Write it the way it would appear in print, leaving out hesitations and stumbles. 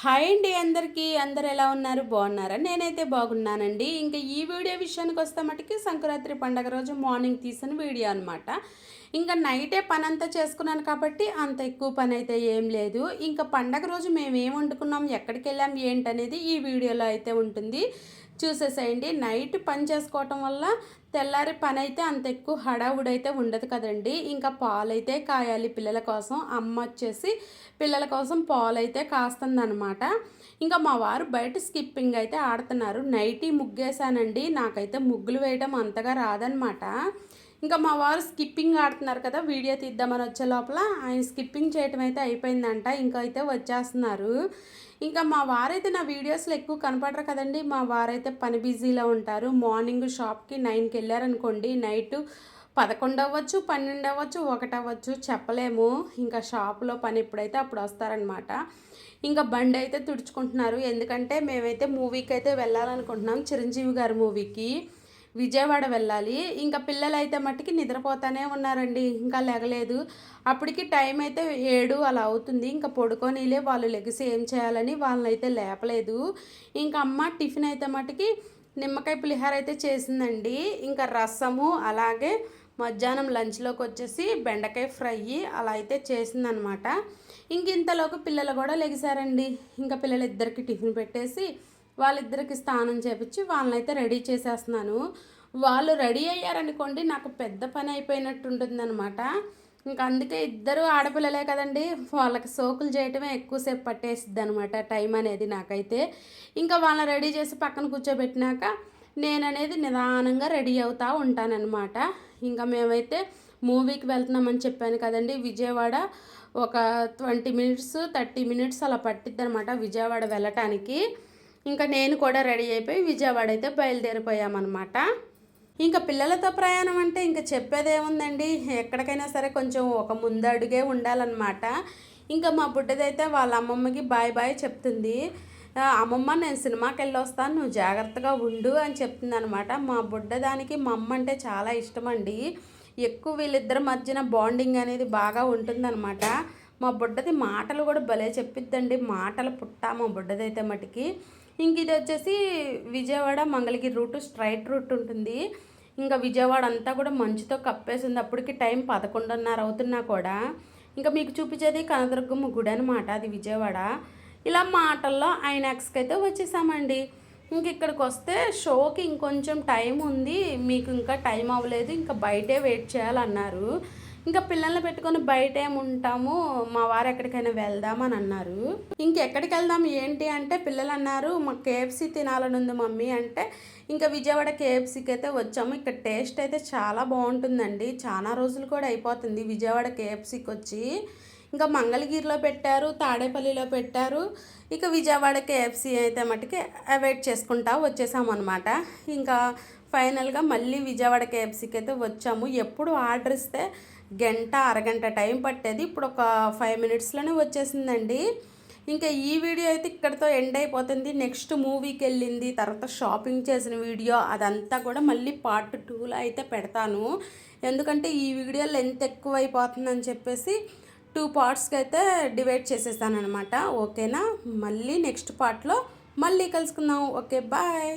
Hi అండి అందరికీ. అందరు ఎలా ఉన్నారు? బాగున్నారా? నేనైతే బాగున్నానండి. ఇంకా ఈ వీడియో విషయానికి వస్తే మటుకి సంక్రాంతి పండగ రోజు మార్నింగ్ తీసిన వీడియో అనమాట. ఇంకా నైటే పని అంతా చేసుకున్నాను కాబట్టి అంత ఎక్కువ పని అయితే ఏం లేదు. ఇంకా పండగ రోజు మేము ఏం వండుకున్నాం, ఎక్కడికి వెళ్ళాం ఏంటనేది ఈ వీడియోలో అయితే ఉంటుంది, చూసేసేయండి. నైట్ పని చేసుకోవటం వల్ల తెల్లారి పని అయితే అంత ఎక్కువ హడావుడైతే ఉండదు కదండి. ఇంకా పాలైతే కాయాలి పిల్లల కోసం. అమ్మ వచ్చేసి పిల్లల కోసం పాలైతే కాస్తుందనమాట. ఇంకా మా వారు బయట స్కిప్పింగ్ అయితే ఆడుతున్నారు. నైటీ ముగ్గేసానండి, నాకైతే ముగ్గులు వేయడం అంతగా రాదనమాట. ఇంకా మా వారు స్కిప్పింగ్ ఆడుతున్నారు కదా, వీడియో తీద్దామని వచ్చే లోపల ఆయన స్కిప్పింగ్ చేయటం అయితే అయిపోయిందంట. ఇంకా అయితే వచ్చేస్తున్నారు. ఇంకా మా వారైతే నా వీడియోస్లో ఎక్కువ కనపడరు కదండి. మా వారైతే పని బిజీలో ఉంటారు. మార్నింగ్ షాప్కి 9కి వెళ్ళారనుకోండి, నైటు 11 అవ్వచ్చు, 12 అవ్వచ్చు, 1 అవ్వచ్చు, చెప్పలేము. ఇంకా షాప్లో పని ఎప్పుడైతే అప్పుడు వస్తారనమాట. ఇంకా బండి అయితే తుడుచుకుంటున్నారు. ఎందుకంటే మేమైతే మూవీకి అయితే వెళ్ళాలనుకుంటున్నాం, చిరంజీవి గారి మూవీకి. విజయవాడ వెళ్ళాలి. ఇంకా పిల్లలైతే మట్టుకి నిద్రపోతానే ఉన్నారండి, ఇంకా లెగలేదు. అప్పటికి టైం అయితే 7 అలా అవుతుంది. ఇంకా పడుకోనిలే, వాళ్ళు లెగిసి ఏం చేయాలని వాళ్ళనైతే లేపలేదు. ఇంకా అమ్మ టిఫిన్ అయితే మట్టుకి నిమ్మకాయ పులిహార అయితే చేసిందండి. ఇంకా రసము, అలాగే మధ్యాహ్నం లంచ్లోకి వచ్చేసి బెండకాయ ఫ్రై అలా అయితే చేసిందనమాట. ఇంక ఇంతలోకి పిల్లలు కూడా లెగిసారండి. ఇంకా పిల్లలిద్దరికి టిఫిన్ పెట్టేసి వాళ్ళిద్దరికి స్నానం చేపించి వాళ్ళనైతే రెడీ చేసేస్తున్నాను. వాళ్ళు రెడీ అయ్యారనుకోండి, నాకు పెద్ద పని అయిపోయినట్టు ఉంటుందన్నమాట. ఇంకా అందుకే ఇద్దరు ఆడపిల్లలే కదండి, వాళ్ళకి సోకులు చేయటమే ఎక్కువసేపు పట్టేసిద్ది అనమాట టైం అనేది నాకైతే. ఇంకా వాళ్ళని రెడీ చేసి పక్కన కూర్చోబెట్టినాక నేననేది నిదానంగా రెడీ అవుతూ ఉంటానన్నమాట. ఇంకా మేమైతే మూవీకి వెళ్తున్నామని చెప్పాను కదండి, విజయవాడ ఒక 20 మినిట్స్ 30 మినిట్స్ అలా పట్టిద్ది అనమాట విజయవాడ వెళ్ళటానికి. ఇంకా నేను కూడా రెడీ అయిపోయి విజయవాడ అయితే బయలుదేరిపోయామన్నమాట. ఇంకా పిల్లలతో ప్రయాణం అంటే ఇంకా చెప్పేదేముందండి, ఎక్కడికైనా సరే కొంచెం ఒక ముందడుగే ఉండాలన్నమాట. ఇంకా మా బుడ్డదైతే వాళ్ళ అమ్మమ్మకి బాయ్ బాయ్ చెప్తుంది. అమ్మమ్మ నేను సినిమాకి వెళ్ళి వస్తాను, నువ్వు జాగ్రత్తగా ఉండు అని చెప్తుంది అనమాట. మా బుడ్డదానికి మా అమ్మ అంటే చాలా ఇష్టం అండి. ఎక్కువ వీళ్ళిద్దరి మధ్యన బాండింగ్ అనేది బాగా ఉంటుందన్నమాట. మా బుడ్డది మాటలు కూడా భలే చెప్పిద్దండి, మాటలు పుట్ట మా బుడ్డదైతే మటుకి. ఇంక ఇది వచ్చేసి Vijayawada Mangalagiri route, straight route ఉంటుంది. ఇంకా విజయవాడ అంతా కూడా మంచుతో కప్పేసింది. అప్పటికి టైం 11:30 అవుతున్నా కూడా. ఇంకా మీకు చూపించేది కనదుర్గమ్మ గుడి అనమాట, అది విజయవాడ. ఇలా మాటల్లో ఐనాక్స్కి అయితే వచ్చేసామండి. ఇంక ఇక్కడికి వస్తే షోకి ఇంకొంచెం టైం ఉంది, మీకు ఇంకా టైం అవ్వలేదు, ఇంకా బయటే వెయిట్ చేయాలన్నారు. ఇంకా పిల్లల్ని పెట్టుకొని బయట ఏముంటాము, మా వారు ఎక్కడికైనా వెళ్దామని అన్నారు. ఇంకెక్కడికి వెళ్దాం ఏంటి అంటే పిల్లలు అన్నారు, మాకు కేఎఫ్సీ తినాలని ఉంది మమ్మీ అంటే ఇంకా విజయవాడ కేఎఫ్సీకి అయితే వచ్చాము. ఇక్కడ టేస్ట్ అయితే చాలా బాగుంటుందండి. చాలా రోజులు కూడా అయిపోతుంది విజయవాడ కేఎఫ్సీకి వచ్చి. ఇంకా మంగళగిరిలో పెట్టారు, తాడేపల్లిలో పెట్టారు. ఇక విజయవాడ కేఎఫ్సీ అయితే మటుకి వెయిట్ చేసుకుంటా వచ్చేసామన్నమాట. ఇంకా ఫైనల్గా మళ్ళీ విజయవాడ కేఎఫ్సీకి అయితే వచ్చాము. ఎప్పుడు ఆర్డర్ ఇస్తే గంట అరగంట టైం పట్టేది, ఇప్పుడు ఒక 5 మినిట్స్లోనే వచ్చేసిందండి. ఇంకా ఈ వీడియో అయితే ఇక్కడితో ఎండ్ అయిపోతుంది. నెక్స్ట్ మూవీకి వెళ్ళింది, తర్వాత షాపింగ్ చేసిన వీడియో అదంతా కూడా మళ్ళీ పార్ట్ 2లో అయితే పెడతాను. ఎందుకంటే ఈ వీడియో లెంత్ ఎక్కువ అయిపోతుందని చెప్పేసి 2 పార్ట్స్కి అయితే డివైడ్ చేసేసాను అనమాట. ఓకేనా, మళ్ళీ నెక్స్ట్ పార్ట్లో మళ్ళీ కలుసుకుందాం. Okay, bye.